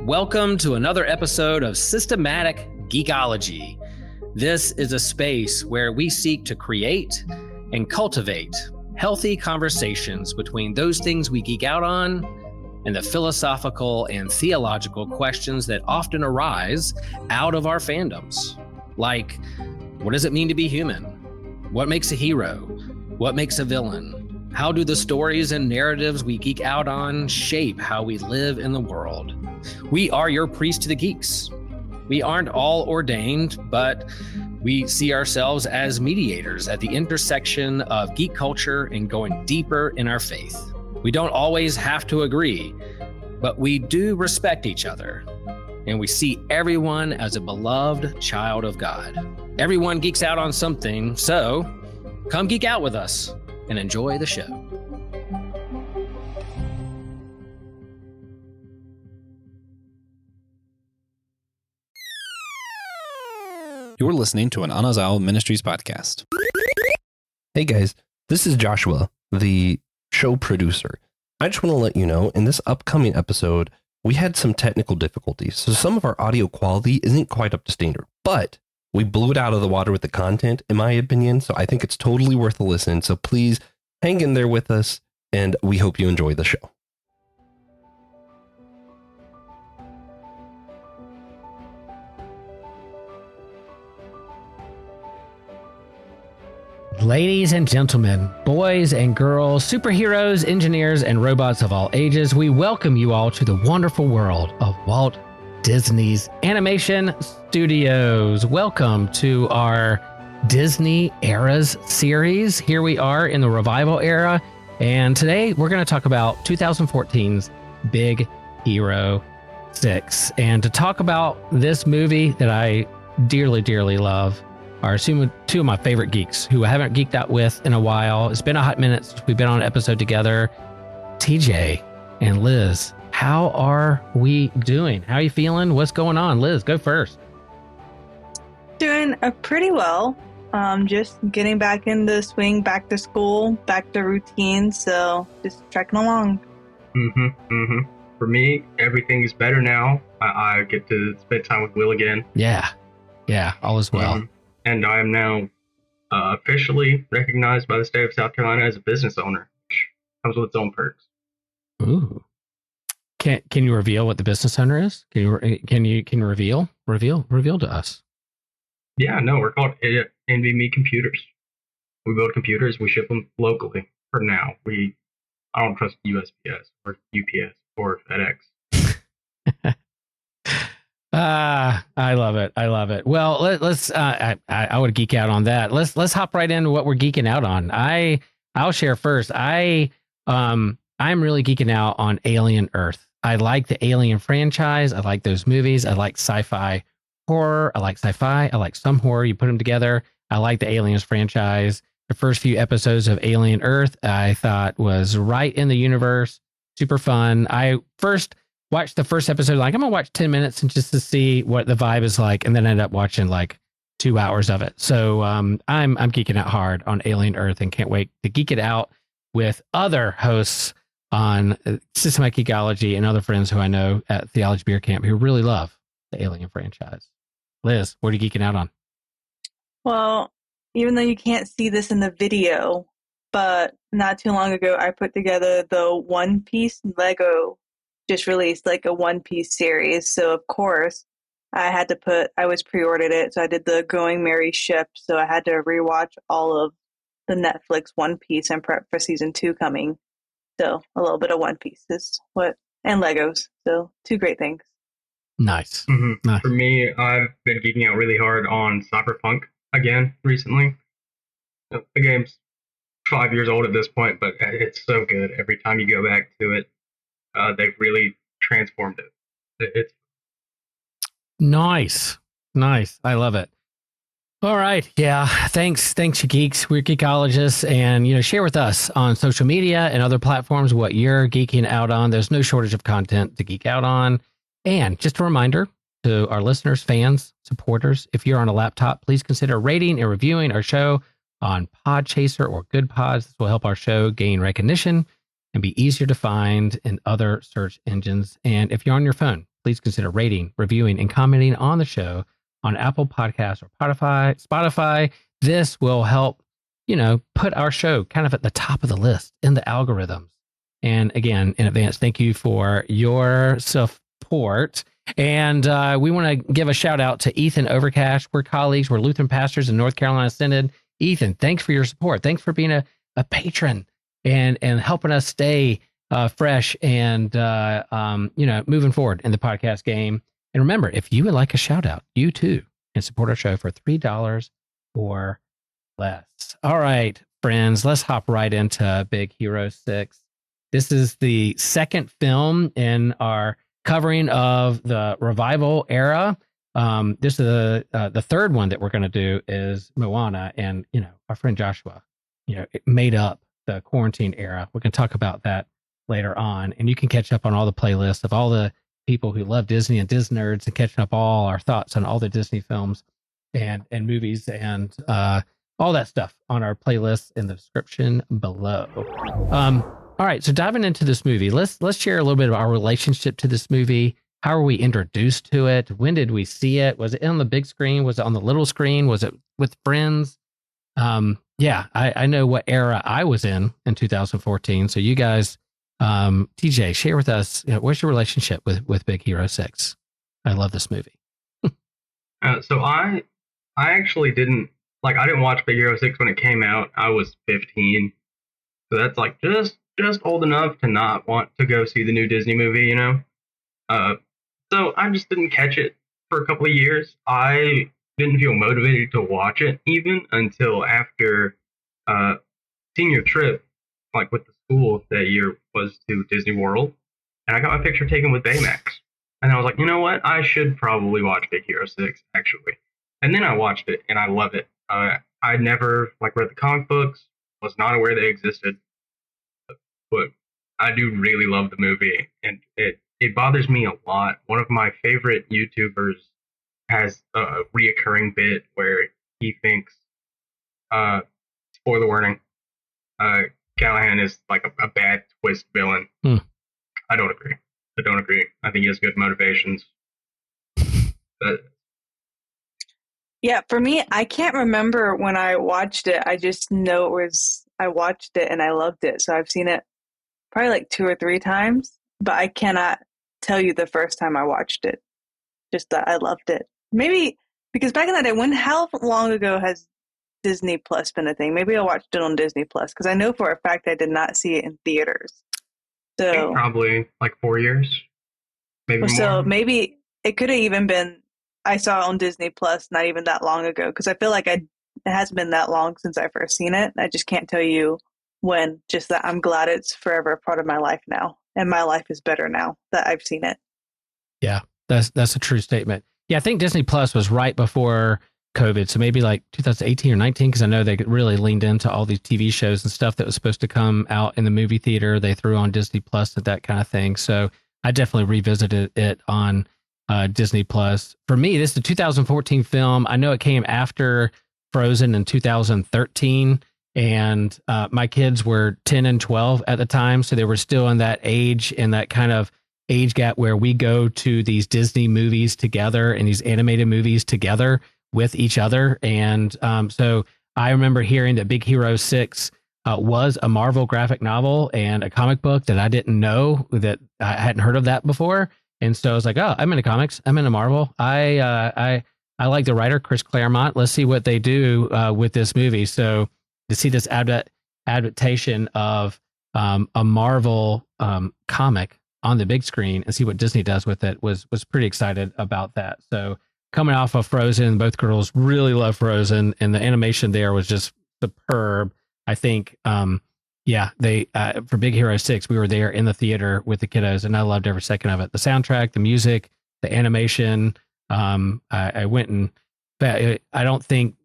Welcome to another episode of Systematic Geekology. This is a space where we seek to create and cultivate healthy conversations between those things we geek out on and the philosophical and theological questions that often arise out of our fandoms. Like, what does it mean to be human? What makes a hero? What makes a villain? How do the stories and narratives we geek out on shape how we live in the world? We are your priest to the geeks. We aren't all ordained, but we see ourselves as mediators at the intersection of geek culture and going deeper in our faith. We don't always have to agree, but we do respect each other, and we see everyone as a beloved child of God. Everyone geeks out on something, so come geek out with us and enjoy the show. You're listening to an Anazao Ministries podcast. Hey guys, this is Joshua, the show producer. I just want to let you know, in this upcoming episode, we had some technical difficulties, so some of our audio quality isn't quite up to standard, but we blew it out of the water with the content, in my opinion, so I think it's totally worth a listen, so please hang in there with us, and we hope you enjoy the show. Ladies and gentlemen, boys and girls, superheroes, engineers, and robots of all ages, we welcome you all to the wonderful world of Walt Disney's Animation Studios. Welcome to our Disney Eras series. Here we are in the revival era, and today we're going to talk about 2014's Big Hero 6. And to talk about this movie that I dearly, dearly love, are two of my favorite geeks who I haven't geeked out with in a while. It's been a hot minute since we've been on an episode together. TJ and Liz, how are we doing? How are you feeling? What's going on? Liz, go first. Doing pretty well. Just getting back in the swing, back to school, back to routine. So just trekking along. For me, everything is better now. I get to spend time with Will again. Yeah, all is well. And I am now officially recognized by the state of South Carolina as a business owner, which comes with its own perks. Ooh. Can you reveal what the business owner is? Can you reveal to us? Yeah, no, we're called NVMe Computers. We build computers, we ship them locally for now. I don't trust USPS or UPS or FedEx. I love it. Well, let's. I would geek out on that. Let's hop right into what we're geeking out on. I'll share first. I'm really geeking out on Alien Earth. I like the Alien franchise. I like those movies. I like sci-fi horror. I like sci-fi. I like some horror. You put them together. I like the Aliens franchise. The first few episodes of Alien Earth, I thought was right in the universe. Super fun. I first watched the first episode, like I'm gonna watch 10 minutes and just to see what the vibe is like, and then end up watching like 2 hours of it. So I'm geeking out hard on Alien Earth and can't wait to geek it out with other hosts on Systematic Geekology and other friends who I know at Theology Beer Camp who really love the Alien franchise. Liz, what are you geeking out on? Well, even though you can't see this in the video, but not too long ago, I put together the One Piece Lego just released like a One Piece series. So of course I was pre-ordered it. So I did the Going Merry ship. So I had to rewatch all of the Netflix One Piece and prep for season 2 coming. So a little bit of One Piece is and Legos. So 2 great things. Nice. Nice. For me, I've been geeking out really hard on Cyberpunk again recently. The game's 5 years old at this point, but it's so good. Every time you go back to it, they've really transformed it. It's nice. I love it. All right. Yeah. Thanks, you geeks. We're geekologists, and share with us on social media and other platforms what you're geeking out on. There's no shortage of content to geek out on. And just a reminder to our listeners, fans, supporters, if you're on a laptop, please consider rating and reviewing our show on Podchaser or Good Pods. This will help our show gain recognition and be easier to find in other search engines. And if you're on your phone, please consider rating, reviewing, and commenting on the show on Apple Podcasts or Spotify. This will help, put our show kind of at the top of the list in the algorithms. And again, in advance, thank you for your support. And we want to give a shout out to Ethan Overcash. We're colleagues. We're Lutheran pastors in North Carolina Synod. Ethan, thanks for your support. Thanks for being a patron and helping us stay fresh and moving forward in the podcast game. And remember, if you would like a shout out, you too can support our show for $3 or less. All right, friends, let's hop right into Big Hero 6. This is the second film in our covering of the revival era. This is the third one that we're going to do is Moana, and our friend Joshua, it made up the quarantine era. We can talk about that later on, and you can catch up on all the playlists of all the people who love Disney and Disney nerds, and catching up all our thoughts on all the Disney films and movies and all that stuff on our playlist in the description below. All right, so diving into this movie, let's share a little bit of our relationship to this movie. How were we introduced to it? When did we see it? Was it on the big screen? Was it on the little screen? Was it with friends? I know what era I was in 2014. So you guys, TJ, share with us, what's your relationship with Big Hero 6? I love this movie. So I actually didn't watch Big Hero 6 when it came out. I was 15. So that's like just old enough to not want to go see the new Disney movie, So I just didn't catch it for a couple of years. I didn't feel motivated to watch it even until after senior trip, like with the school that year, was to Disney World. And I got my picture taken with Baymax. And I was like, you know what? I should probably watch Big Hero 6, actually. And then I watched it, and I love it. I never read the comic books, was not aware they existed. But I do really love the movie, and it bothers me a lot. One of my favorite YouTubers has a reoccurring bit where he thinks, spoiler warning, Callahan is like a bad twist villain. I don't agree. I think he has good motivations. Yeah, for me, I can't remember when I watched it. I just know I watched it and I loved it. So I've seen it probably like 2 or 3 times, but I cannot tell you the first time I watched it. Just that I loved it. Maybe because back in that day, how long ago has Disney Plus been a thing? Maybe I watched it on Disney Plus, because I know for a fact I did not see it in theaters. So I think probably like 4 years, maybe more. So maybe it could have even been I saw it on Disney Plus not even that long ago, because I feel like it hasn't been that long since I first seen it. I just can't tell you when. Just that I'm glad it's forever a part of my life now, and my life is better now that I've seen it. Yeah, that's a true statement. Yeah, I think Disney Plus was right before COVID, so maybe like 2018 or 19, because I know they really leaned into all these TV shows and stuff that was supposed to come out in the movie theater. They threw on Disney Plus and that kind of thing. So I definitely revisited it on Disney Plus. For me, this is a 2014 film. I know it came after Frozen in 2013, and my kids were 10 and 12 at the time, so they were still in that age, in that kind of age gap where we go to these Disney movies together and these animated movies together with each other. And so I remember hearing that Big Hero 6 was a Marvel graphic novel and a comic book that I didn't know, that I hadn't heard of that before. And so I was like, oh, I'm into comics. I'm into Marvel. I like the writer, Chris Claremont. Let's see what they do with this movie. So to see this adaptation of a Marvel comic on the big screen and see what Disney does with it was pretty excited about that. So coming off of Frozen, both girls really love Frozen, and the animation there was just superb. I think, they for Big Hero 6, we were there in the theater with the kiddos, and I loved every second of it. The soundtrack, the music, the animation. I went and I don't think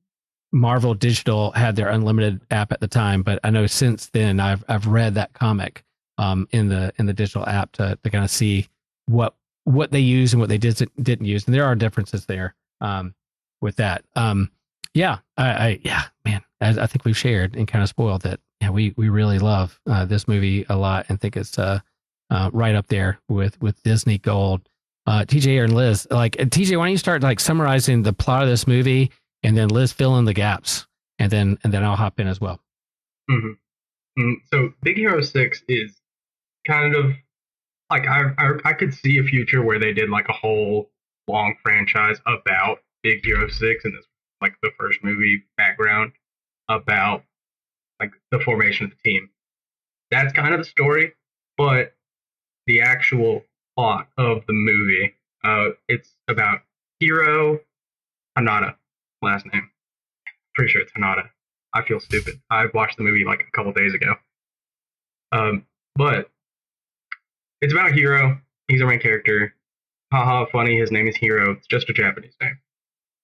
Marvel Digital had their unlimited app at the time, but I know since then I've read that comic in the digital app to kind of see what they use and what they didn't use, and there are differences there with that. Man, as I think we've shared and kind of spoiled, that we really love this movie a lot and think it's right up there with Disney gold. TJ and Liz, like TJ, why don't you start like summarizing the plot of this movie, and then Liz fill in the gaps, and then I'll hop in as well. So Big Hero 6 is kind of like I could see a future where they did like a whole long franchise about Big Hero 6, and this like the first movie background about like the formation of the team. That's kind of the story, but the actual plot of the movie, it's about Hiro Hanada, last name. Pretty sure it's Hanada. I feel stupid. I watched the movie like a couple days ago. But it's about Hiro. He's a main character. Haha, funny. His name is Hiro. It's just a Japanese name.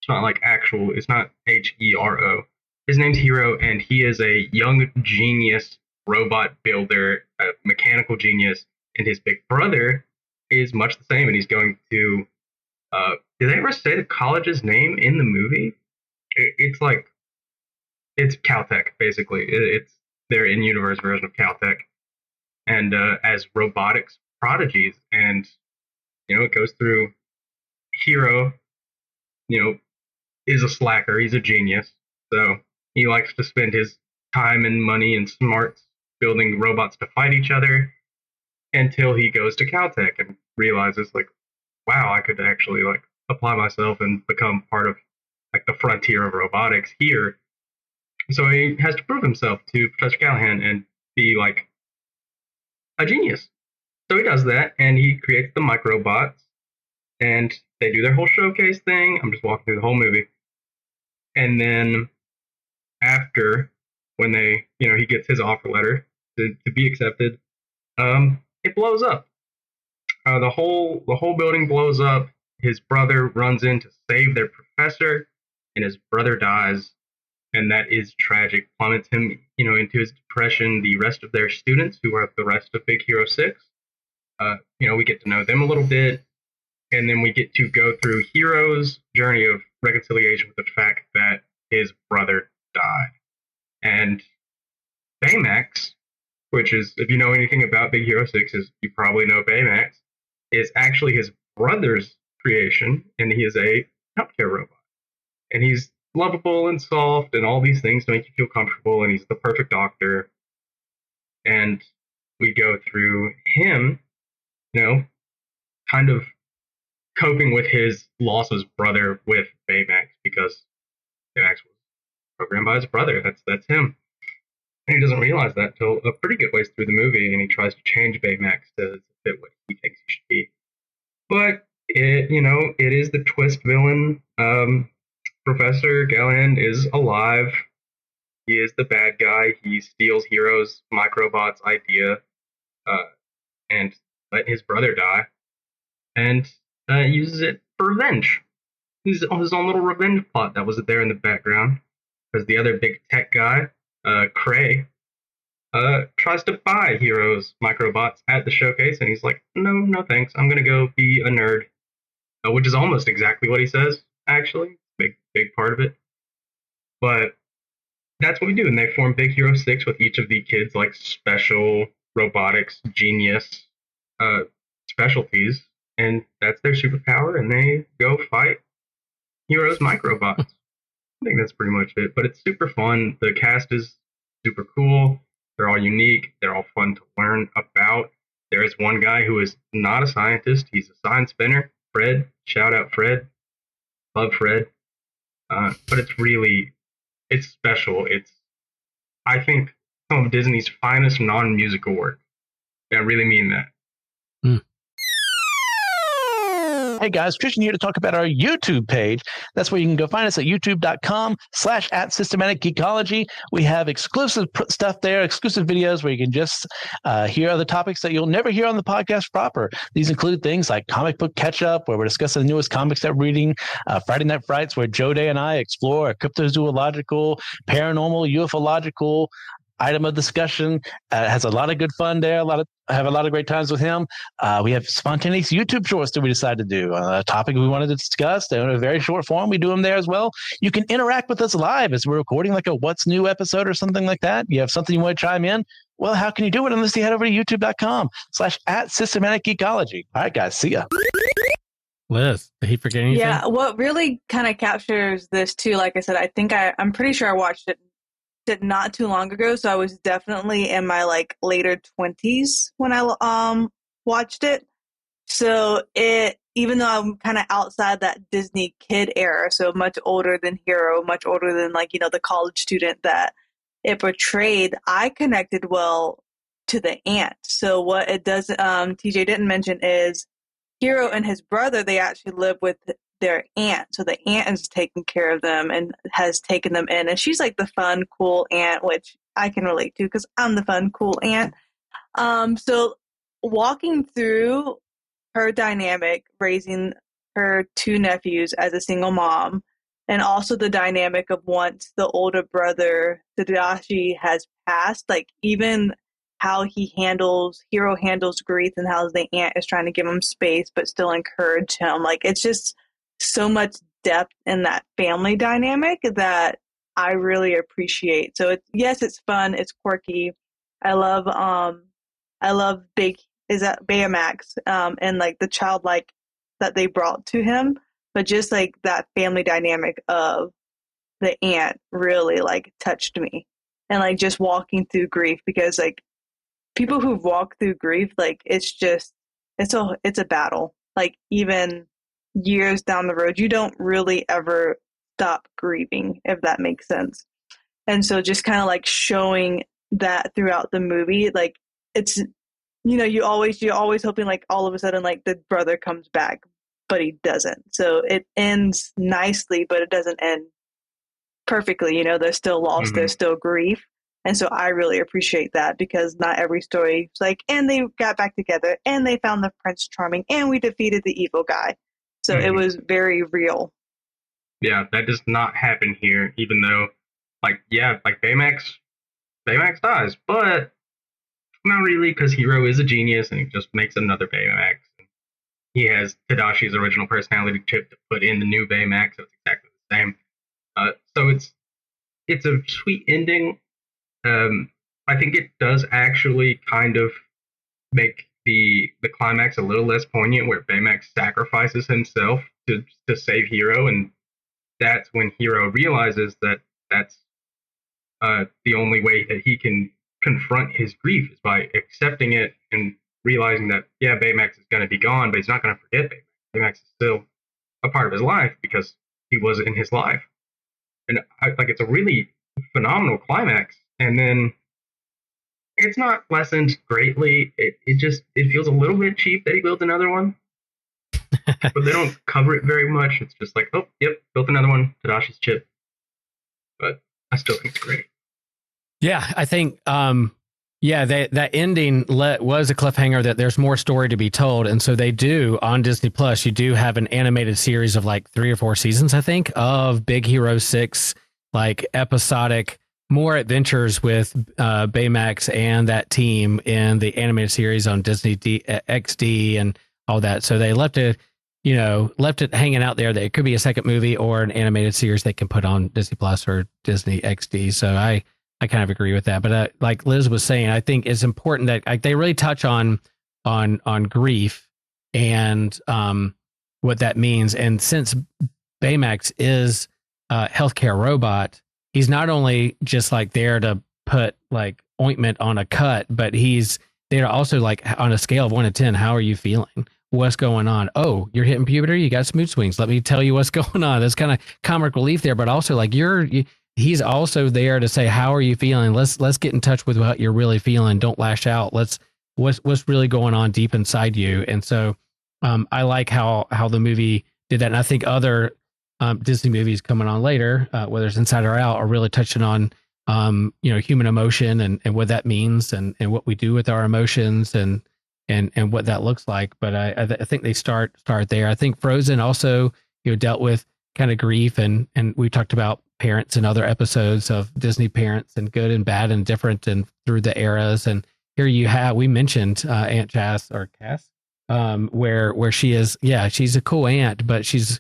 It's not like actual. It's not Hero. His name's Hiro, and he is a young genius robot builder, a mechanical genius. And his big brother is much the same, and he's going to. Did they ever say the college's name in the movie? It's like. It's Caltech, basically. It's their in-universe version of Caltech. And as robotics prodigies, and, it goes through Hiro, is a slacker. He's a genius. So he likes to spend his time and money and smarts building robots to fight each other until he goes to Caltech and realizes, like, wow, I could actually, like, apply myself and become part of, like, the frontier of robotics here. So he has to prove himself to Professor Callahan and be, like, a genius. So he does that, and he creates the microbots, and they do their whole showcase thing. I'm just walking through the whole movie. And then after, when they, he gets his offer letter to be accepted, it blows up. The whole building blows up. His brother runs in to save their professor, and his brother dies. And that is tragic. Plummets him, into his depression. The rest of their students, who are the rest of Big Hero 6, we get to know them a little bit, and then we get to go through Hiro's journey of reconciliation with the fact that his brother died. And Baymax, which is, if you know anything about Big Hero 6, is you probably know Baymax, is actually his brother's creation, and he is a healthcare robot. And he's lovable and soft and all these things to make you feel comfortable, and he's the perfect doctor. And we go through him, kind of coping with his loss of his brother with Baymax, because Baymax was programmed by his brother. That's him. And he doesn't realize that till a pretty good ways through the movie, and he tries to change Baymax to fit what he thinks he should be. But it is the twist villain. Professor Callahan is alive. He is the bad guy. He steals Hiro's microbots idea and let his brother die, and uses it for revenge. He's on his own little revenge plot that was there in the background, because the other big tech guy, Cray, tries to buy Hiro's microbots at the showcase, and he's like, no thanks, I'm gonna go be a nerd, which is almost exactly what he says, actually. Big part of it. But that's what we do, and they form Big Hero 6 with each of the kids' like special robotics genius specialties, and that's their superpower, and they go fight Hiro's microbots. I think that's pretty much it, but it's super fun. The cast is super cool. They're all unique. They're all fun to learn about. There is one guy who is not a scientist. He's a science spinner. Fred. Shout out Fred. Love Fred. But it's special. It's, I think, some of Disney's finest non-musical work. I really mean that. Hey guys, Christian here to talk about our YouTube page. That's where you can go find us at youtube.com/@systematicgeekology. We have exclusive stuff there, exclusive videos where you can just hear other topics that you'll never hear on the podcast proper. These include things like comic book catch-up, where we're discussing the newest comics that we're reading, Friday Night Frights, where Joe Day and I explore a cryptozoological, paranormal, ufological, item of discussion. Has a lot of good fun there. Have a lot of great times with him. We have spontaneous YouTube shorts that we decided to do. A topic we wanted to discuss. They're in a very short form. We do them there as well. You can interact with us live as we're recording like a What's New episode or something like that. You have something you want to chime in? Well, how can you do it unless you head over to youtube.com/@systematicgeekology. All right, guys. See ya. Liz, did he forget anything? Yeah, what really kind of captures this too, like I said, I'm pretty sure I watched it not too long ago, so I was definitely in my like later 20s when I watched it. So even though I'm kind of outside that Disney kid era, so much older than Hiro, much older than like, the college student that it portrayed, I connected well to the aunt. So what it does, TJ didn't mention, is Hiro and his brother, they actually live with their aunt. So the aunt is taking care of them and has taken them in. And she's like the fun, cool aunt, which I can relate to because I'm the fun, cool aunt. So walking through her dynamic, raising her two nephews as a single mom, and also the dynamic of once the older brother, Tadashi, has passed, like even how Hiro handles grief and how the aunt is trying to give him space but still encourage him. Like, it's just so much depth in that family dynamic that I really appreciate. So it's fun, it's quirky. I love Baymax and like the childlike that they brought to him, but just like that family dynamic of the aunt really like touched me. And like just walking through grief, because like people who've walked through grief, like it's a battle. Like even years down the road, you don't really ever stop grieving, if that makes sense. And so just kind of like showing that throughout the movie, like it's, you're always hoping like all of a sudden like the brother comes back, but he doesn't. So it ends nicely, but it doesn't end perfectly. There's still loss, there's still grief. And so I really appreciate that, because not every story is like, and they got back together and they found the Prince Charming and we defeated the evil guy. So it was very real. Yeah, that does not happen here, even though like Baymax dies, but not really, because Hiro is a genius and he just makes another Baymax. He has Tadashi's original personality chip to put in the new Baymax, so it's exactly the same. So it's a sweet ending. I think it does actually kind of make the climax a little less poignant, where Baymax sacrifices himself to save Hiro, and that's when Hiro realizes that that's the only way that he can confront his grief, is by accepting it and realizing that, yeah, Baymax is going to be gone, but he's not going to forget Baymax. Baymax is still a part of his life because he was in his life. And it's a really phenomenal climax. And then it's not lessened greatly. It feels a little bit cheap that he built another one. But they don't cover it very much. It's just like, oh, yep, built another one, Tadashi's chip. But I still think it's great. Yeah, I think that ending was a cliffhanger, that there's more story to be told. And so they do, on Disney Plus, you do have an animated series of like 3 or 4 seasons, I think, of Big Hero 6, like episodic, more adventures with Baymax and that team in the animated series on Disney XD and all that. So they left it hanging out there that it could be a second movie or an animated series they can put on Disney Plus or Disney XD. So I kind of agree with that. But like Liz was saying, I think it's important that they really touch on grief and what that means. And since Baymax is a healthcare robot, he's not only just like there to put like ointment on a cut, but he's there to also, like, on a scale of 1 to 10, how are you feeling? What's going on? Oh, you're hitting puberty. You got some mood swings. Let me tell you what's going on. That's kind of comic relief there, but also like he's also there to say, how are you feeling? Let's get in touch with what you're really feeling. Don't lash out. What's really going on deep inside you. And so I like how the movie did that. And I think other Disney movies coming on later, whether it's Inside or Out, are really touching on human emotion and what that means and what we do with our emotions and what that looks like. But I think they start there. I think Frozen also dealt with kind of grief and we talked about parents in other episodes of Disney parents and good and bad and different and through the eras. And here you have, we mentioned Aunt Cass, where she is, she's a cool aunt, but she's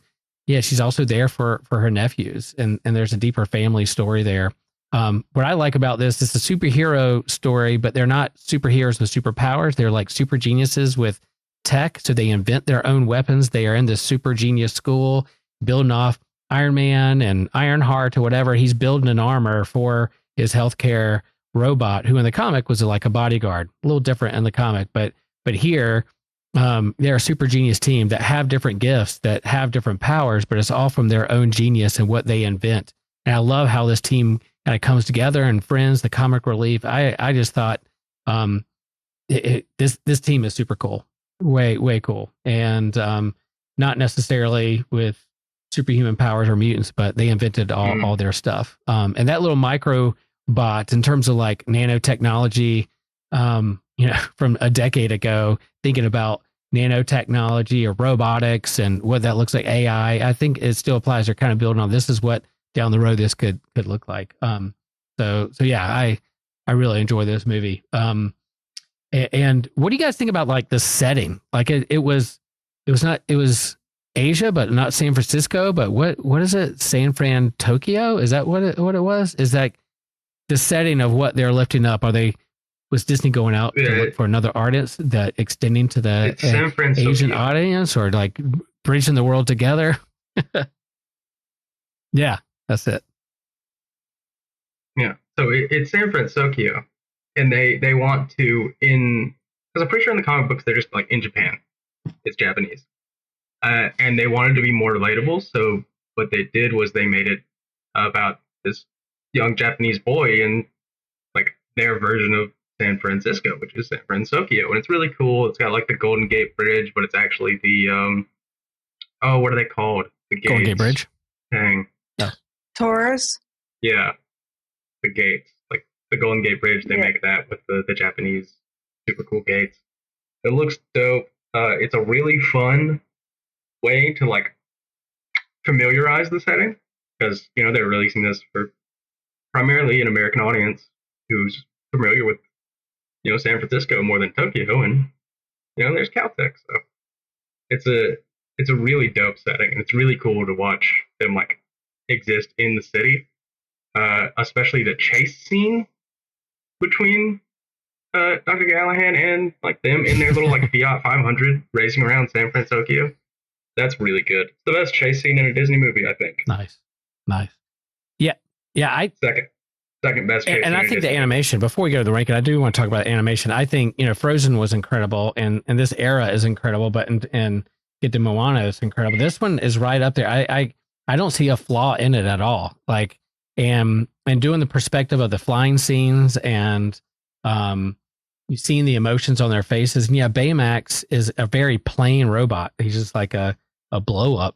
also there for her nephews, and there's a deeper family story there. What I like about this is a superhero story, but they're not superheroes with superpowers. They're like super geniuses with tech. So they invent their own weapons. They are in this super genius school building off Iron Man and Ironheart or whatever. He's building an armor for his healthcare robot, who in the comic was like a bodyguard, a little different in the comic, but here they're a super genius team that have different gifts, that have different powers, but it's all from their own genius and what they invent. And I love how this team kind of comes together, and friends, the comic relief. I just thought this team is super cool, way cool, and not necessarily with superhuman powers or mutants, but they invented all their stuff. And that little microbot, in terms of like nanotechnology, from a decade ago, thinking about nanotechnology or robotics and what that looks like, AI, I think it still applies. They're kind of building on this is what down the road this could look like. So yeah, I really enjoy this movie. And what do you guys think about like the setting? Like it was Asia, but not San Francisco. But what is it? San Fran, Tokyo? Is that what it was? Is that the setting of what they're lifting up? Was Disney going out to look for another artist that extending to the San Francisco Asian audience, or like bridging the world together? Yeah, that's it. Yeah. So it's San Francisco, and they want to because I'm pretty sure in the comic books they're just like in Japan. It's Japanese. And they wanted to be more relatable, so what they did was they made it about this young Japanese boy and like their version of San Francisco, which is San Francisco, and it's really cool. It's got like the Golden Gate Bridge, but it's actually the what are they called? The gates. Golden Gate Bridge. Dang. Yeah. Taurus. Yeah, the gates, like the Golden Gate Bridge. They make that with the Japanese super cool gates. It looks dope. It's a really fun way to like familiarize the setting, because they're releasing this for primarily an American audience who's familiar with San Francisco more than Tokyo, and there's Caltech, so it's a really dope setting, and it's really cool to watch them like exist in the city, especially the chase scene between Dr. Callahan and like them in their little like Fiat 500 racing around San Francisco. That's really good. It's the best chase scene in a Disney movie, I think. Nice. Yeah. Second best chase scene. And I think the animation, before we go to the ranking, I do want to talk about animation. I think, Frozen was incredible, and this era is incredible, but and Get to Moana is incredible. This one is right up there. I don't see a flaw in it at all. Like, and doing the perspective of the flying scenes, and you've seen the emotions on their faces. And yeah, Baymax is a very plain robot. He's just like a blow up,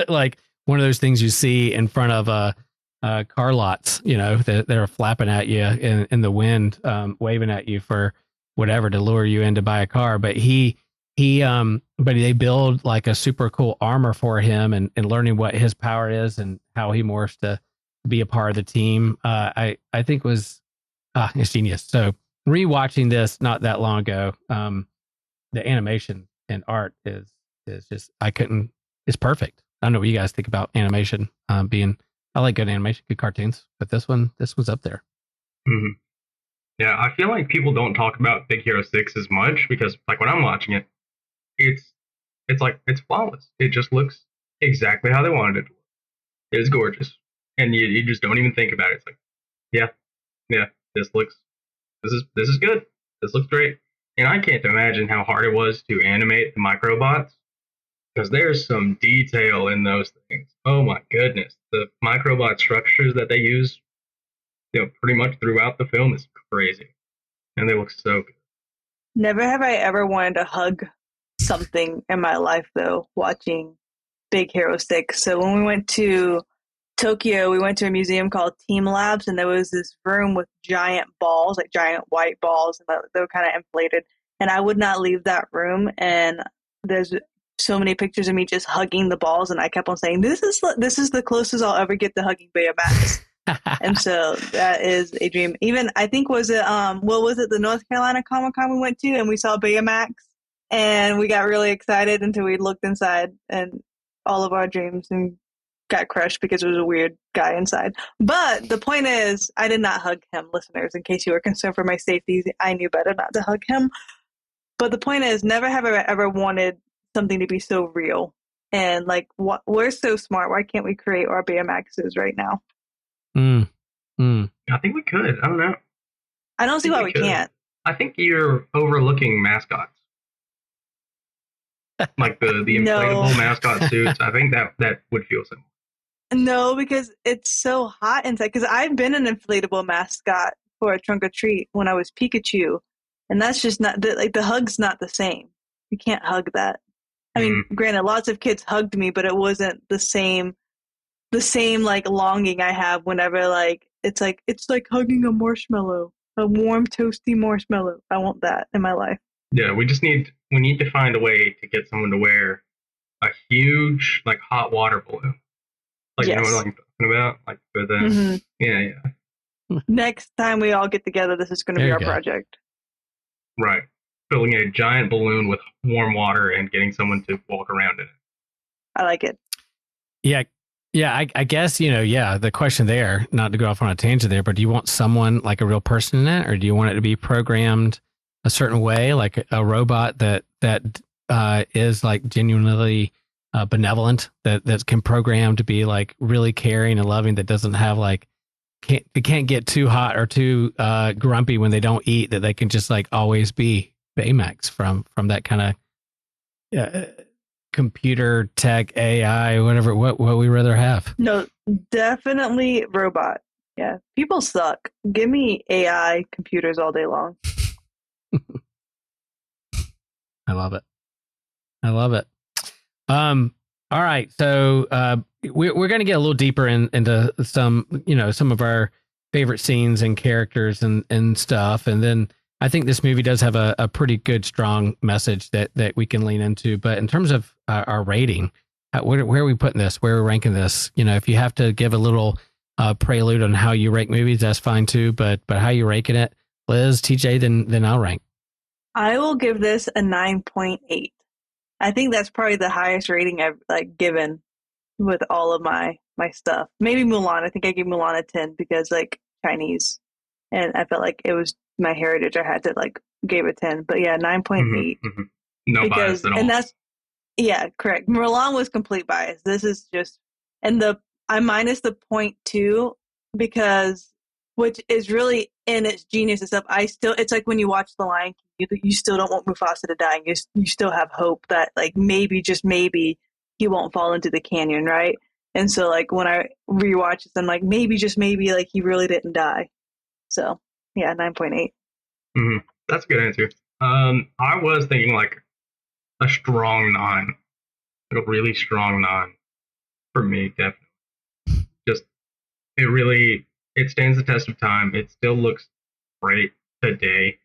like one of those things you see in front of car lots, that they're flapping at you in the wind, waving at you for whatever to lure you in to buy a car. But but they build like a super cool armor for him, and learning what his power is and how he morphs to be a part of the team. I think was it's genius. So rewatching this not that long ago, the animation and art is just, it's perfect. I don't know what you guys think about animation. I like good animation, good cartoons, but this one's up there. Mm-hmm. Yeah, I feel like people don't talk about Big Hero 6 as much, because like when I'm watching it, it's like it's flawless. It just looks exactly how they wanted it to look. It's gorgeous, and you just don't even think about it. It's like, yeah, this is good. This looks great. And I can't imagine how hard it was to animate the microbots, because there's some detail in those things. Oh my goodness. The microbot structures that they use, pretty much throughout the film is crazy. And they look so good. Never have I ever wanted to hug something in my life, though, watching Big Hero 6. So when we went to Tokyo, we went to a museum called Team Labs, and there was this room with giant balls, like giant white balls, and they were kind of inflated. And I would not leave that room. And there's so many pictures of me just hugging the balls, and I kept on saying, this is the closest I'll ever get to hugging Baymax. And so that is a dream. Even I think was it the North Carolina Comic Con we went to, and we saw Baymax, and we got really excited until we looked inside, and all of our dreams and got crushed because it was a weird guy inside. But the point is, I did not hug him, listeners. In case you were concerned for my safety, I knew better not to hug him. But the point is, never have I ever wanted something to be so real. And like, we're so smart. Why can't we create our Baymaxes right now? I think we could. I don't know. I don't see why we can't. I think you're overlooking mascots. Like the inflatable mascot suits. I think that would feel similar. No, because it's so hot inside. Because I've been an inflatable mascot for a trunk or treat when I was Pikachu. And that's just not, the hug's not the same. You can't hug that. I mean, granted, lots of kids hugged me, but it wasn't the same like longing I have whenever like it's like hugging a marshmallow, a warm toasty marshmallow. I want that in my life. Yeah, we need to find a way to get someone to wear a huge like hot water balloon. Like yes. You know what I'm talking about? Like for the yeah. Next time we all get together, this is going to be our project. Right. Filling a giant balloon with warm water and getting someone to walk around in it. I like it. Yeah. Yeah. I guess, the question there, not to go off on a tangent there, but do you want someone like a real person in it, or do you want it to be programmed a certain way, like a robot that is like genuinely benevolent, that can program to be like really caring and loving, that doesn't have like, it can't get too hot or too grumpy when they don't eat, that they can just like always be Baymax from that kind of computer tech AI, whatever, what we rather have. No, definitely robot. Yeah, people suck. Give me AI computers all day long. I love it. All right, so we're going to get a little deeper into some of our favorite scenes and characters and stuff, and then I think this movie does have a pretty good, strong message that we can lean into. But in terms of our rating, where are we putting this? Where are we ranking this? If you have to give a little prelude on how you rank movies, that's fine too. But how you ranking it, Liz, TJ, then I'll rank. I will give this a 9.8. I think that's probably the highest rating I've like given with all of my stuff. Maybe Mulan. I think I gave Mulan a 10 because like Chinese, and I felt like it was my heritage. I had to like gave it 10. But yeah, 9.8. No bias at all. And that's correct. Mulan was complete bias. This is just, and I minus the 0.2 because, which is really in its genius and stuff. It's like when you watch The Lion King, you still don't want Mufasa to die. And you still have hope that like maybe, just maybe, he won't fall into the canyon, right? And so like when I rewatch it, I'm like, maybe, just maybe, like he really didn't die. So yeah, 9.8. That's a good answer. I was thinking like a strong 9, like a really strong 9 for me, definitely. Just it stands the test of time. It still looks great today.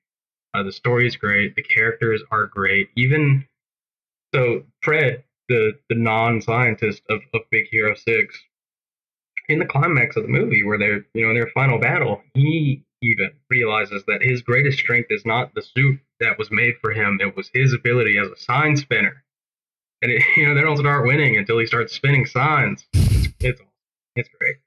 The story is great. The characters are great. Even so, Fred, the non-scientist of Big Hero 6, in the climax of the movie, where they're in their final battle, he even realizes that his greatest strength is not the suit that was made for him. It was his ability as a sign spinner. And they don't start winning until he starts spinning signs. It's great.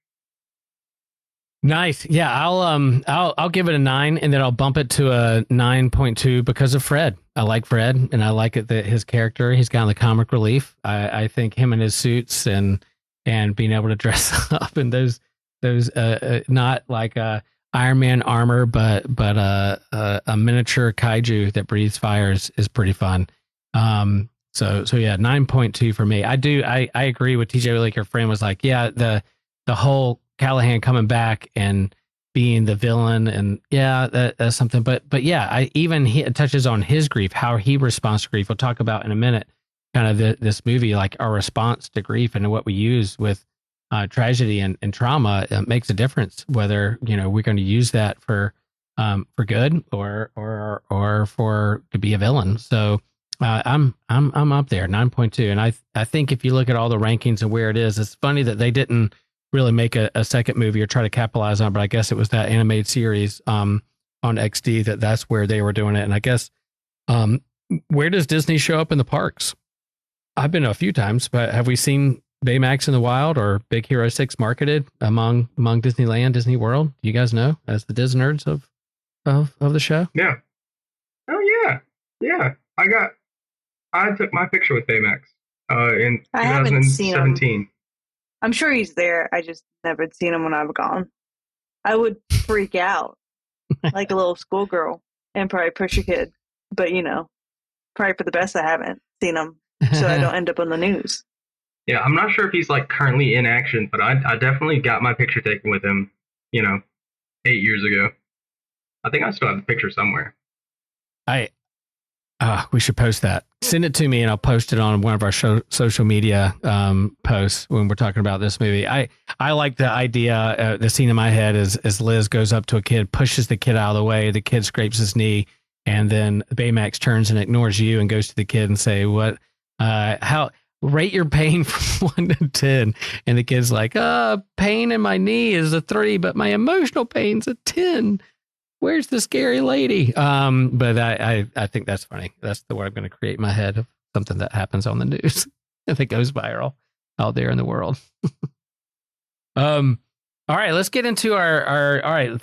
Nice. Yeah, I'll give it a 9, and then I'll bump it to a 9.2 because of Fred. I like Fred, and I like it that his character, he's got the comic relief. I think him and his suits and being able to dress up in those not like Iron Man armor, but a miniature kaiju that breathes fire is pretty fun. So yeah, 9.2 for me. I agree with TJ. Like your friend was like, yeah, the whole Callahan coming back and being the villain, and yeah, that's something. But yeah, he touches on his grief, how he responds to grief. We'll talk about in a minute, kind of this movie, like our response to grief and what we use with tragedy and trauma. It makes a difference whether we're going to use that for good or for to be a villain. So I'm up there 9.2, and I think if you look at all the rankings and where it is, it's funny that they didn't really make a second movie or try to capitalize on it, but I guess it was that animated series on XD that's where they were doing it. And I guess where does Disney show up in the parks? I've been a few times, but have we seen Baymax in the wild or Big Hero 6 marketed among Disneyland, Disney World? Do you guys know, as the Disney nerds of the show? Yeah. Oh yeah. Yeah. I took my picture with Baymax in I haven't seen 2017. I'm sure he's there. I just never seen him when I've gone. I would freak out like a little schoolgirl and probably push a kid. But, probably for the best I haven't seen him so I don't end up on the news. Yeah, I'm not sure if he's like currently in action, but I definitely got my picture taken with him, 8 years ago. I think I still have the picture somewhere. We should post that. Send it to me and I'll post it on one of our social media posts when we're talking about this movie. I like the idea, the scene in my head is as Liz goes up to a kid, pushes the kid out of the way, the kid scrapes his knee, and then Baymax turns and ignores you and goes to the kid and say, how rate your pain from 1 to 10. And the kid's like, pain in my knee is a 3, but my emotional pain's a 10. Where's the scary lady? But I think that's funny. That's the way I'm going to create in my head of something that happens on the news that goes viral out there in the world. All right, let's get into our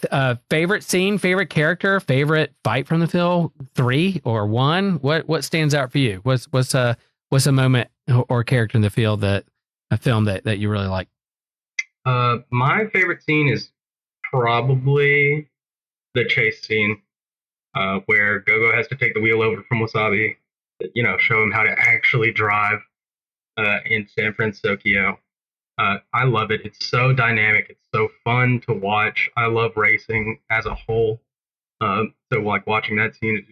favorite scene, favorite character, favorite fight from the film. 3 or 1. What stands out for you? What's a moment or character in the film that you really like? My favorite scene is probably the chase scene, where Gogo has to take the wheel over from Wasabi, show him how to actually drive in San Francisco. I love it. It's so dynamic. It's so fun to watch. I love racing as a whole. So like watching that scene is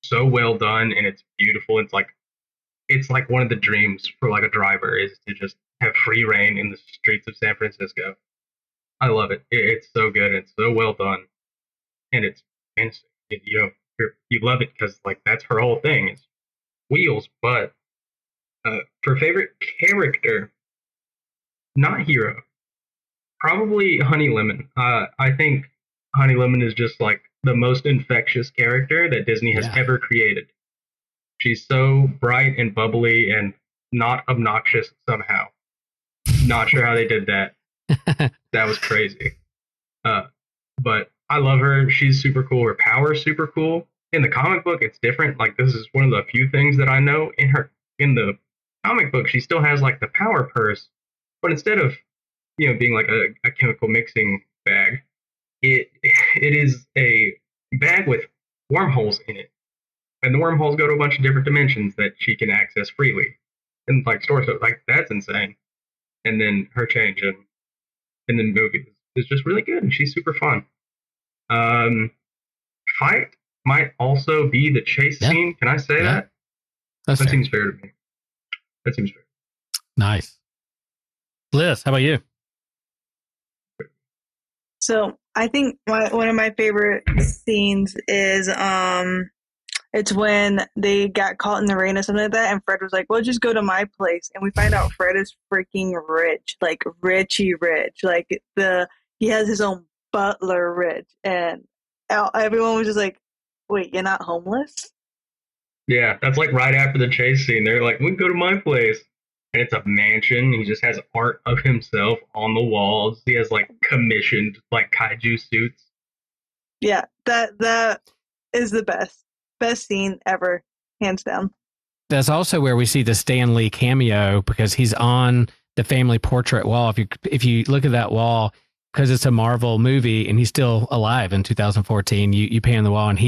so well done and it's beautiful. It's like one of the dreams for like a driver is to just have free reign in the streets of San Francisco. I love it. It's so good. It's so well done. And you love it because like that's her whole thing. It's wheels. But for favorite character, not Hiro, probably Honey Lemon. I think Honey Lemon is just like the most infectious character that Disney has ever created. She's so bright and bubbly and not obnoxious somehow. Not sure how they did that. That was crazy. But I love her. She's super cool. Her power is super cool. In the comic book, it's different. Like this is one of the few things that I know. In the comic book, she still has like the power purse, but instead of being like a chemical mixing bag, it is a bag with wormholes in it, and the wormholes go to a bunch of different dimensions that she can access freely and like store stuff. Like that's insane. And then her change in the movie is just really good, and she's super fun. Fight might also be the chase scene. Can I say that? That seems fair to me. That seems fair. Nice. Liz, how about you? So I think one of my favorite scenes is it's when they got caught in the rain or something like that, and Fred was like, "Well, just go to my place," and we find out Fred is freaking rich, like richy rich, like he has his own butler rich, and everyone was just like, "Wait, you're not homeless?" Yeah, that's like right after the chase scene. They're like, "We can go to my place." And it's a mansion. He just has art of himself on the walls. He has like commissioned like kaiju suits. Yeah, that is the best scene ever, hands down. That's also where we see the Stan Lee cameo because he's on the family portrait wall. If you look at that wall, because it's a Marvel movie and he's still alive in 2014, you pan the wall and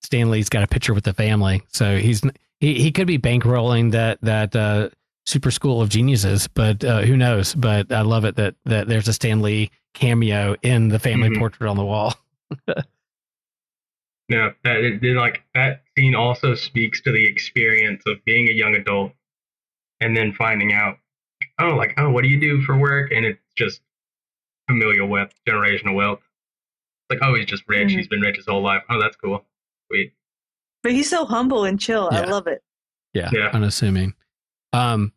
Stan Lee's got a picture with the family. So he could be bankrolling that super school of geniuses, but who knows? But I love it that there's a Stan Lee cameo in the family portrait on the wall. Yeah, that scene also speaks to the experience of being a young adult and then finding out, what do you do for work? And it's just familial wealth, generational wealth. It's like, he's just rich. He's been rich his whole life. Oh, that's cool. Sweet. But he's so humble and chill. Yeah. I love it. Yeah. Yeah. Unassuming. I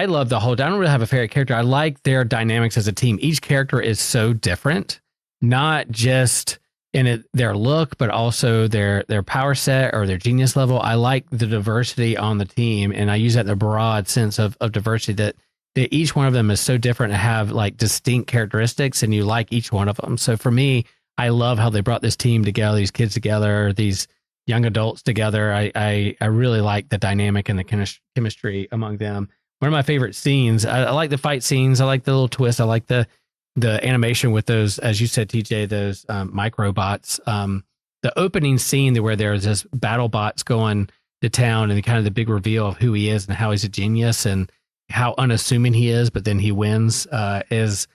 love the whole, I don't really have a favorite character. I like their dynamics as a team. Each character is so different, not just in their look, but also their power set or their genius level. I like the diversity on the team. And I use that in the broad sense of diversity, that each one of them is so different and have like distinct characteristics, and you like each one of them. So for me, I love how they brought this team together, these kids together, these young adults together. I really like the dynamic and the chemistry among them. One of my favorite scenes, I like the fight scenes. I like the little twist. I like the animation with those, as you said, TJ, those microbots. The opening scene where there's this battle bots going to town, and kind of the big reveal of who he is and how he's a genius and how unassuming he is, but then he wins, is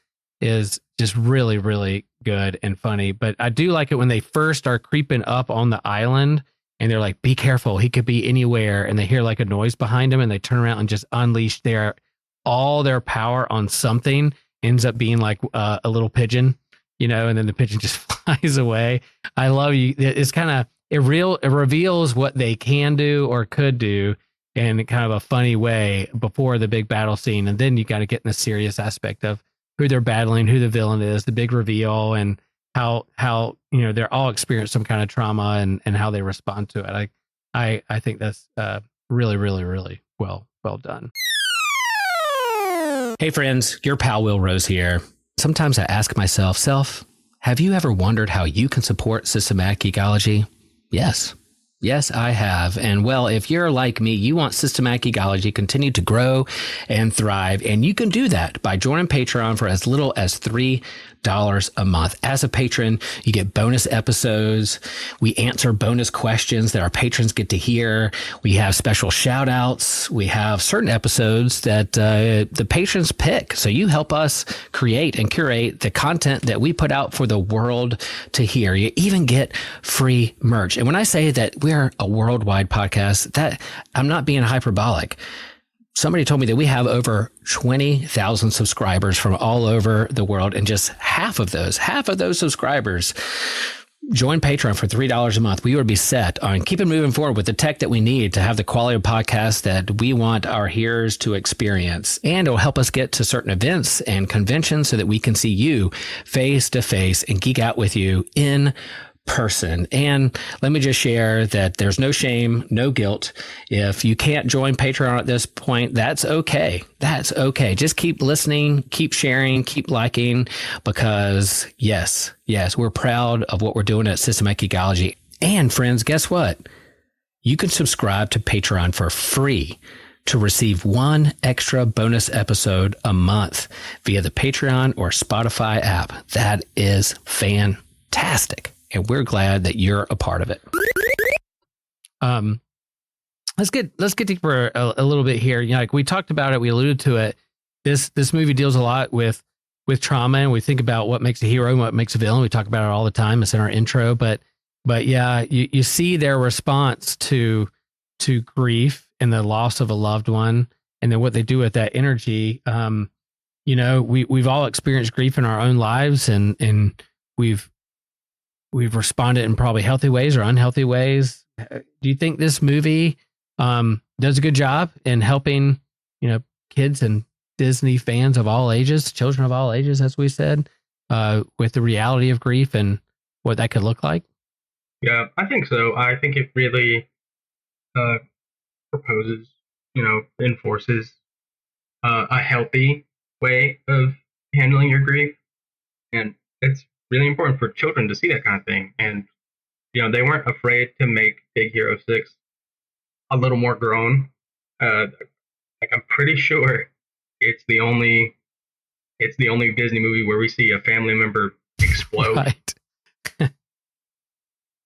just really, really good and funny. But I do like it when they first are creeping up on the island and they're like, be careful, he could be anywhere. And they hear like a noise behind them, and they turn around and just unleash all their power on something. Ends up being like a little pigeon, and then the pigeon just flies away. I love you. It's kind of, it reveals what they can do or could do in kind of a funny way before the big battle scene. And then you got to get in the serious aspect of who they're battling, who the villain is, the big reveal, and how they're all experienced some kind of trauma and how they respond to it. I think that's really, really, really well done. Hey friends, your pal Will Rose here. Sometimes I ask myself, have you ever wondered how you can support systematic geekology? Yes, I have. And well, if you're like me, you want systematic geekology to continue to grow and thrive. And you can do that by joining Patreon for as little as $3 a month. As a patron, you get bonus episodes. We answer bonus questions that our patrons get to hear. We have special shout outs. We have certain episodes that the patrons pick. So you help us create and curate the content that we put out for the world to hear. You even get free merch. And when I say that we're a worldwide podcast, that I'm not being hyperbolic. Somebody told me that we have over 20,000 subscribers from all over the world, and just half of those subscribers join Patreon for $3 a month. We would be set on keeping moving forward with the tech that we need to have the quality of podcast that we want our hearers to experience. And it'll help us get to certain events and conventions so that we can see you face to face and geek out with you in person. And let me just share that there's no shame, no guilt. If you can't join Patreon at this point, that's okay. That's okay. Just keep listening, keep sharing, keep liking, because yes, we're proud of what we're doing at Systematic Geekology. And friends, guess what? You can subscribe to Patreon for free to receive one extra bonus episode a month via the Patreon or Spotify app. That is fantastic. And we're glad that you're a part of it. Let's get deeper a little bit here. Like we talked about it, we alluded to it. This movie deals a lot with trauma, and we think about what makes a hero and what makes a villain. We talk about it all the time. It's in our intro, but yeah, you see their response to grief and the loss of a loved one, and then what they do with that energy. We've all experienced grief in our own lives, and we've responded in probably healthy ways or unhealthy ways. Do you think this movie does a good job in helping, kids and Disney fans of all ages, children of all ages, as we said, with the reality of grief and what that could look like? Yeah, I think so. I think it really proposes, enforces a healthy way of handling your grief. And it's really important for children to see that kind of thing. And, they weren't afraid to make Big Hero 6 a little more grown. I'm pretty sure it's the only Disney movie where we see a family member explode. Right.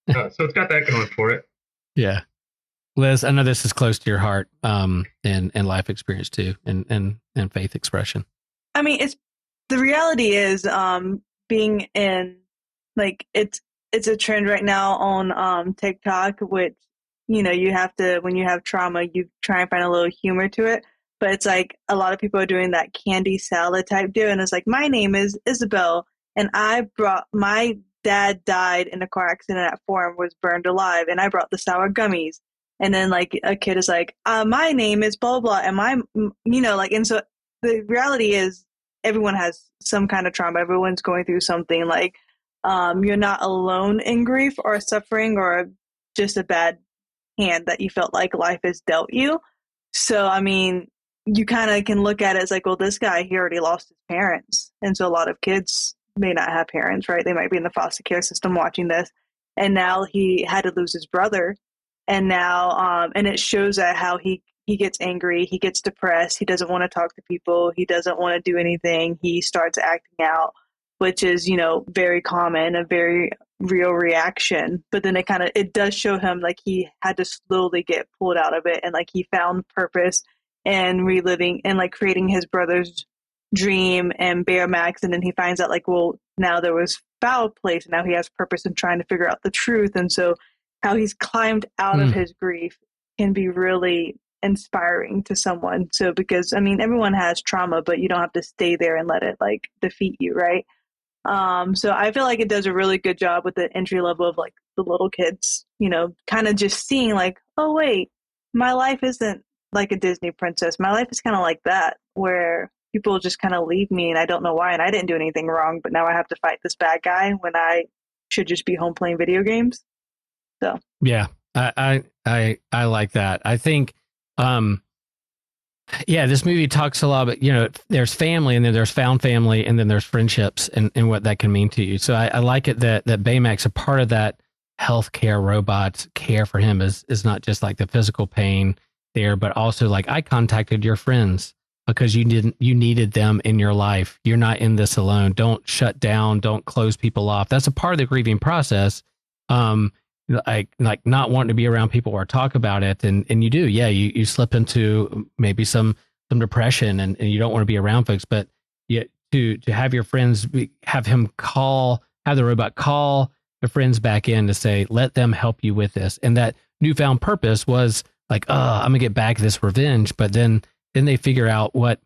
So it's got that going for it. Yeah. Liz, I know this is close to your heart, and life experience too, and faith expression. I mean, the reality is, being in, like, it's a trend right now on TikTok, which, you have to, when you have trauma, you try and find a little humor to it. But it's like a lot of people are doing that candy salad type deal. And it's like, my name is Isabel, and my dad died in a car accident at 4 and was burned alive, and I brought the sour gummies. And then like a kid is like, my name is blah, blah, and and so the reality is everyone has some kind of trauma. Everyone's going through something. Like, you're not alone in grief or suffering or just a bad hand that you felt like life has dealt you. So, I mean, you kind of can look at it as like, well, this guy, he already lost his parents. And so a lot of kids may not have parents, right? They might be in the foster care system watching this. And now he had to lose his brother. And now, and it shows that how he gets angry, he gets depressed, he doesn't want to talk to people, he doesn't want to do anything, he starts acting out, which is, very common, a very real reaction. But then it does show him like he had to slowly get pulled out of it, and like he found purpose and reliving and like creating his brother's dream and Baymax, and then he finds out like, well, now there was foul play, so now he has purpose in trying to figure out the truth. And so how he's climbed out of his grief can be really inspiring to someone. So because, I mean, everyone has trauma, but you don't have to stay there and let it like defeat you, right? So I feel like it does a really good job with the entry level of like the little kids, kind of just seeing like, oh wait, my life isn't like a Disney princess. My life is kind of like that, where people just kind of leave me and I don't know why, and I didn't do anything wrong, but now I have to fight this bad guy when I should just be home playing video games. So yeah, I like that. I think, this movie talks a lot about, there's family, and then there's found family, and then there's friendships, and what that can mean to you. So I like it that Baymax, a part of that healthcare robot care for him is not just like the physical pain there, but also like, I contacted your friends because you needed them in your life. You're not in this alone. Don't shut down. Don't close people off. That's a part of the grieving process. Like not wanting to be around people or talk about it. And you do, you slip into maybe some depression and you don't want to be around folks, but yet to have your friends have the robot call the friends back in to say, let them help you with this. And that newfound purpose was like, I'm gonna get back this revenge. But then they figure out what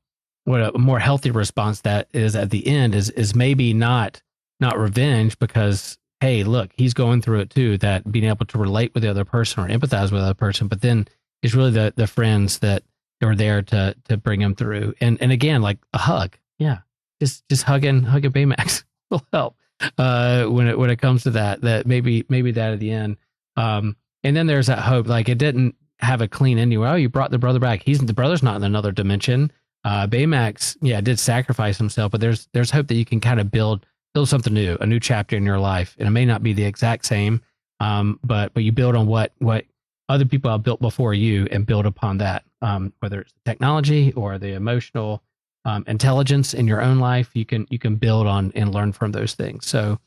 a more healthy response that is at the end is maybe not revenge, because hey, look, he's going through it too, that being able to relate with the other person or empathize with the other person, but then it's really the friends that are there to bring him through. And again, like a hug. Yeah. Just hugging Baymax will help when it comes to that maybe that at the end. And then there's that hope, like it didn't have a clean ending. Oh, you brought the brother back. The brother's not in another dimension. Baymax, did sacrifice himself, but there's hope that you can kind of build something new, a new chapter in your life. And it may not be the exact same, but you build on what other people have built before you and build upon that, whether it's the technology or the emotional intelligence in your own life, you can build on and learn from those things. So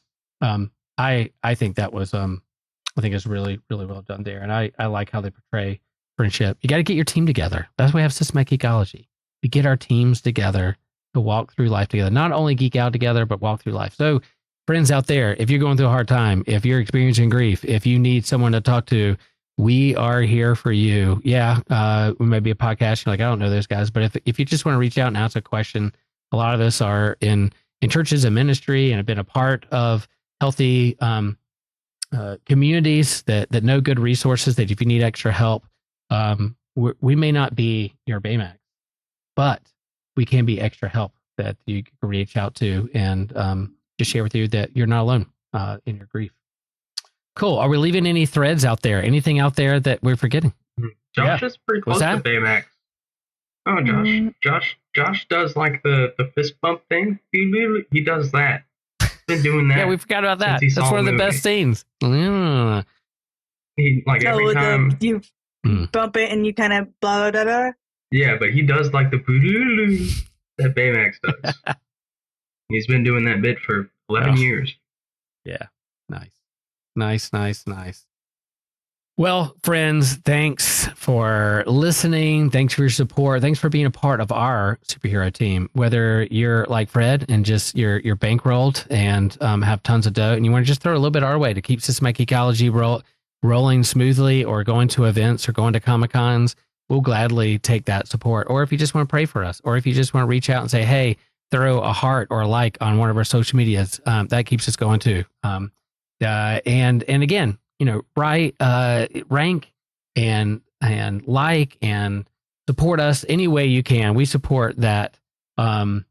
I think that was I think it's really, really well done there. And I like how they portray friendship. You got to get your team together. That's why we have systematic ecology. We get our teams together to walk through life together, not only geek out together, but walk through life. So friends out there, if you're going through a hard time, if you're experiencing grief, if you need someone to talk to, we are here for you. Yeah. We may be a podcast. You're like, I don't know those guys, but if you just want to reach out and ask a question, a lot of us are in churches and ministry and have been a part of healthy communities that know good resources, that if you need extra help, we may not be your Baymax, but we can be extra help that you can reach out to and just share with you that you're not alone in your grief. Cool. Are we leaving any threads out there? Anything out there that we're forgetting? Josh is pretty close to Baymax. Oh, Josh does like the fist bump thing. He does that. He's been doing that. Yeah, we forgot about that. That's one of the best scenes. Yeah. He like every time you bump it and you kind of blah blah blah. Yeah, but he does like the that Baymax does. He's been doing that bit for 11 years. Yeah, nice. Well, friends, thanks for listening. Thanks for your support. Thanks for being a part of our superhero team. Whether you're like Fred and just you're bankrolled and have tons of dough, and you want to just throw a little bit our way to keep systematic ecology rolling smoothly, or going to events or going to Comic-Cons, we'll gladly take that support. Or if you just want to pray for us, or if you just want to reach out and say, hey, throw a heart or a like on one of our social medias, that keeps us going too. And again, rank like and support us any way you can. We support that. And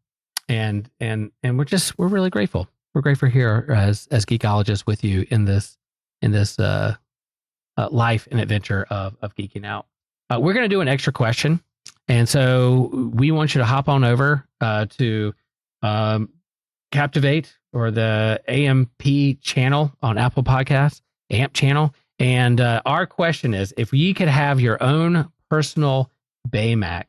we're really grateful. We're grateful here as geekologists with you in this life and adventure of geeking out. We're going to do an extra question. And so we want you to hop on over to Captivate or the AMP channel on Apple Podcasts, AMP channel. And our question is, if you could have your own personal Baymax,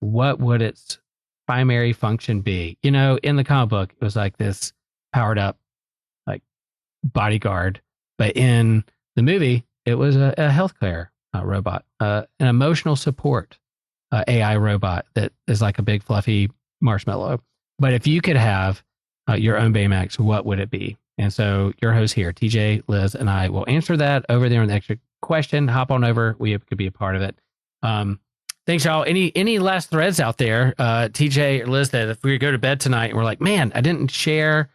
what would its primary function be? You know, in the comic book, it was like this powered up like bodyguard. But in the movie, it was a healthcare robot, an emotional support AI robot that is like a big fluffy marshmallow. But if you could have your own Baymax, what would it be? And so your host here, TJ, Liz, and I will answer that over there in the extra question. Hop on over. We could be a part of it. Thanks, y'all. Any last threads out there, TJ or Liz, that if we go to bed tonight and we're like, man, I didn't share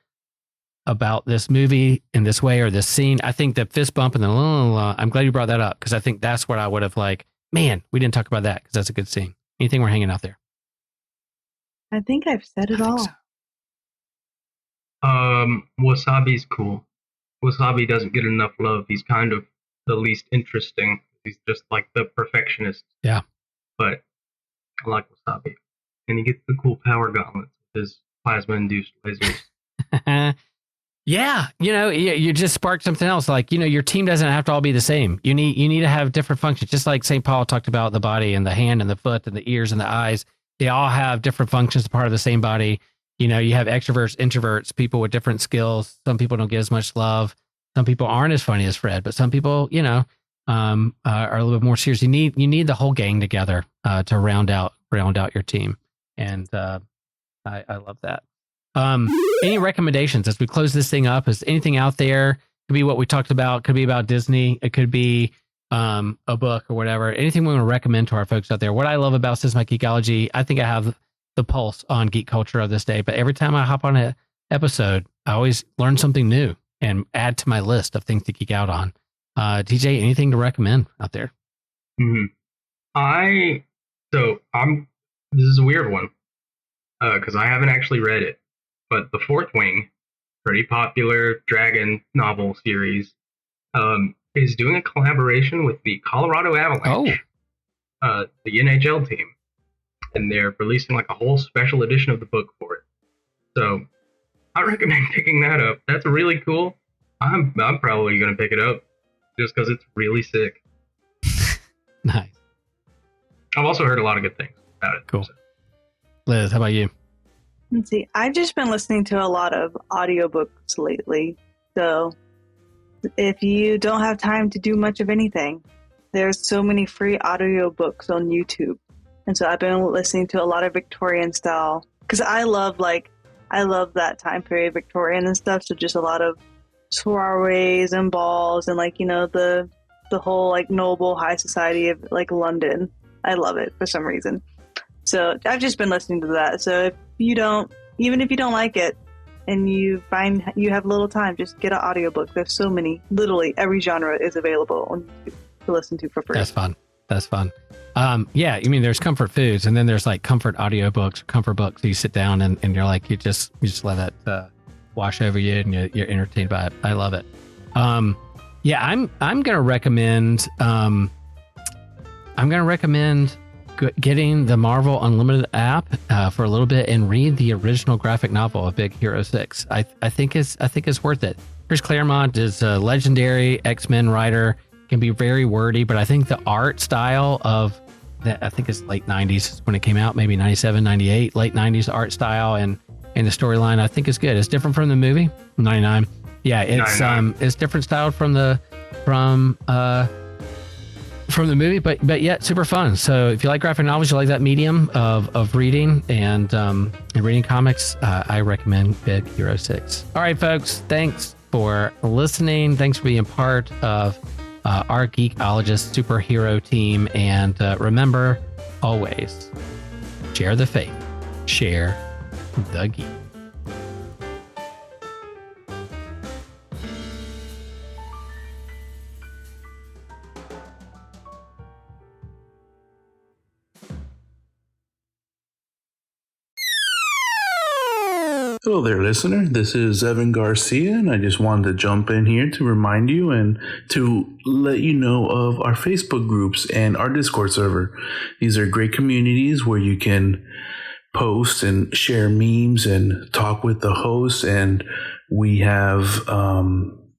about this movie in this way or this scene. I think the fist bump and the I'm glad you brought that up because I think that's what I would have like, man, we didn't talk about that because that's a good scene. Anything we're hanging out there? I think I've said it all. So. Wasabi's cool. Wasabi doesn't get enough love. He's kind of the least interesting. He's just like the perfectionist. Yeah. But I like Wasabi. And he gets the cool power gauntlets with his plasma-induced lasers. Yeah, you just sparked something else. Like, your team doesn't have to all be the same. You need to have different functions. Just like St. Paul talked about the body and the hand and the foot and the ears and the eyes. They all have different functions, part of the same body. You have extroverts, introverts, people with different skills. Some people don't get as much love. Some people aren't as funny as Fred, but some people, are a little bit more serious. You need the whole gang together to round out your team. And I love that. Any recommendations as we close this thing up? Is anything out there? Could be what we talked about. Could be about Disney. It could be a book or whatever. Anything we want to recommend to our folks out there? What I love about Systematic Geekology, I think I have the pulse on geek culture of this day. But every time I hop on an episode, I always learn something new and add to my list of things to geek out on. TJ, anything to recommend out there? Mm-hmm. This is a weird one because I haven't actually read it. But The Fourth Wing, pretty popular dragon novel series, is doing a collaboration with the Colorado Avalanche, the NHL team. And they're releasing like a whole special edition of the book for it. So I recommend picking that up. That's really cool. I'm probably going to pick it up just because it's really sick. Nice. I've also heard a lot of good things about it. Cool. So. Liz, how about you? Let's see. I've just been listening to a lot of audiobooks lately. So if you don't have time to do much of anything, there's so many free audiobooks on YouTube. And so I've been listening to a lot of Victorian style because I love that time period, Victorian and stuff. So just a lot of soirees and balls and the whole like noble high society of like London. I love it for some reason. So I've just been listening to that. So even if you don't like it and you find you have little time, just get an audiobook. There's so many, literally every genre is available on YouTube to listen to for free. That's fun. Yeah, there's comfort foods and then there's like comfort audiobooks, comfort books. So you sit down and you're like, you just let that wash over you and you're entertained by it. I love it. Yeah, I'm going to recommend, getting the Marvel Unlimited app for a little bit and read the original graphic novel of Big Hero 6. I think it's worth it. Chris Claremont is a legendary X-Men writer, can be very wordy, but I think the art style of that, I think it's late 90s when it came out, maybe 97, 98, late 90s art style and the storyline I think is good. It's different from the movie, 99. Yeah, it's different style from the movie, but yet super fun. So if you like graphic novels, you like that medium of reading and reading comics, I recommend Big Hero 6. All right, folks, thanks for listening. Thanks for being part of our Geekologist superhero team. And remember, always, share the faith, share the geek. Hello there, listener. This is Evan Garcia, and I just wanted to jump in here to remind you and to let you know of our Facebook groups and our Discord server. These are great communities where you can post and share memes and talk with the hosts, and we have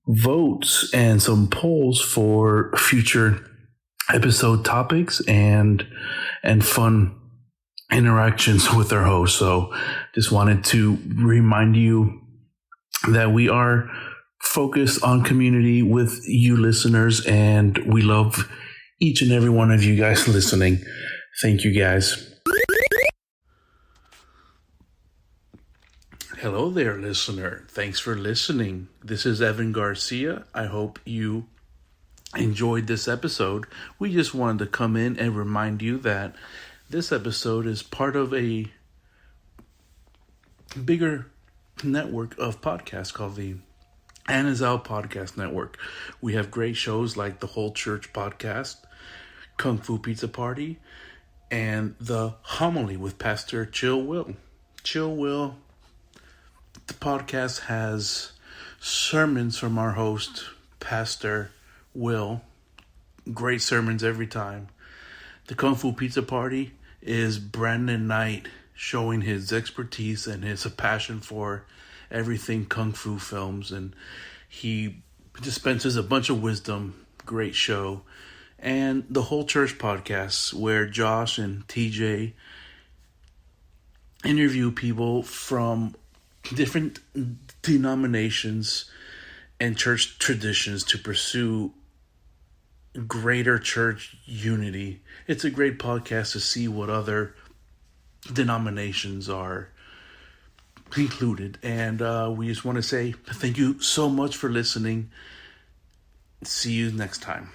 votes and some polls for future episode topics and fun interactions with our host. So just wanted to remind you that we are focused on community with you listeners, and we love each and every one of you guys listening. Thank you guys. Hello there, listener. Thanks for listening. This is Evan Garcia. I hope you enjoyed this episode. We just wanted to come in and remind you that this episode is part of a bigger network of podcasts called the Anazao Podcast Network. We have great shows like the Whole Church Podcast, Kung Fu Pizza Party, and the Homily with Pastor Chill Will. Chill Will, the podcast has sermons from our host, Pastor Will. Great sermons every time. The Kung Fu Pizza Party is Brandon Knight showing his expertise and his passion for everything Kung Fu films, and he dispenses a bunch of wisdom. Great show. And the Whole Church Podcast, where Josh and TJ interview people from different denominations and church traditions to pursue greater church unity. It's a great podcast to see what other denominations are included. And we just want to say thank you so much for listening. See you next time.